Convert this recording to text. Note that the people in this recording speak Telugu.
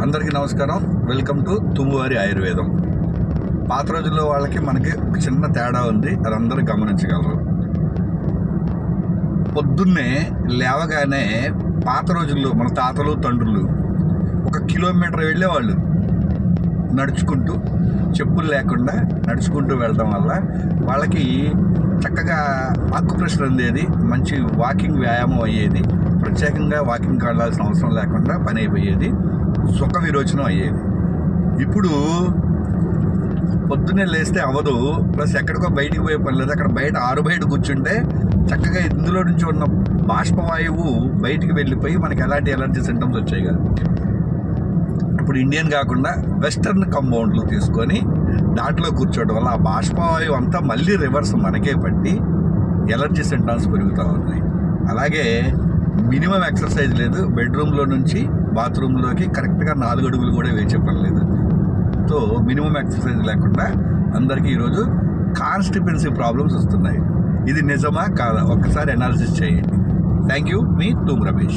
అందరికీ నమస్కారం. వెల్కమ్ టు తుమ్మువారి ఆయుర్వేదం. పాత రోజుల్లో వాళ్ళకి మనకి ఒక చిన్న తేడా ఉంది, అది అందరూ గమనించగలరు. పొద్దున్నే లేవగానే పాత రోజుల్లో మన తాతలు తండ్రులు 1 కిలోమీటర్ వెళ్ళేవాళ్ళు నడుచుకుంటూ, చెప్పులు లేకుండా నడుచుకుంటూ వెళ్ళడం వల్ల వాళ్ళకి చక్కగా ఆక్యుప్రెషర్ అందేది, మంచి వాకింగ్ వ్యాయామం అయ్యేది, ప్రత్యేకంగా వాకింగ్ వెళ్ళాల్సిన అవసరం లేకుండా పని అయిపోయేది, సుఖ విరోచనం అయ్యేది. ఇప్పుడు పొద్దున్నే లేస్తే అవ్వదు, ప్లస్ ఎక్కడికో బయటికి పోయే పని లేదు. అక్కడ బయట బయట కూర్చుంటే చక్కగా ఇందులో నుంచి ఉన్న బాష్పవాయువు బయటికి వెళ్ళిపోయి మనకి ఎలాంటి ఎలర్జీ సింటమ్స్ వచ్చాయి కదా. ఇప్పుడు ఇండియన్ కాకుండా వెస్టర్న్ కంపౌండ్లు తీసుకొని దాంట్లో కూర్చోవడం వల్ల ఆ బాష్పవాయువు అంతా మళ్ళీ రివర్స్ మనకే పట్టి ఎలర్జీ సింటమ్స్ పెరుగుతూ ఉన్నాయి. అలాగే మినిమం ఎక్సర్సైజ్ లేదు. బెడ్రూమ్లో నుంచి బాత్రూంలోకి కరెక్ట్గా 4 అడుగులు కూడా వేసే పని లేదు. సో మినిమం ఎక్సర్సైజ్ లేకుండా అందరికీ ఈరోజు కాన్స్టిపెన్సీ ప్రాబ్లమ్స్ వస్తున్నాయి. ఇది నిజమా కాదా ఒక్కసారి అనాలిసిస్ చేయండి. Thank you. Me Tum Ramesh.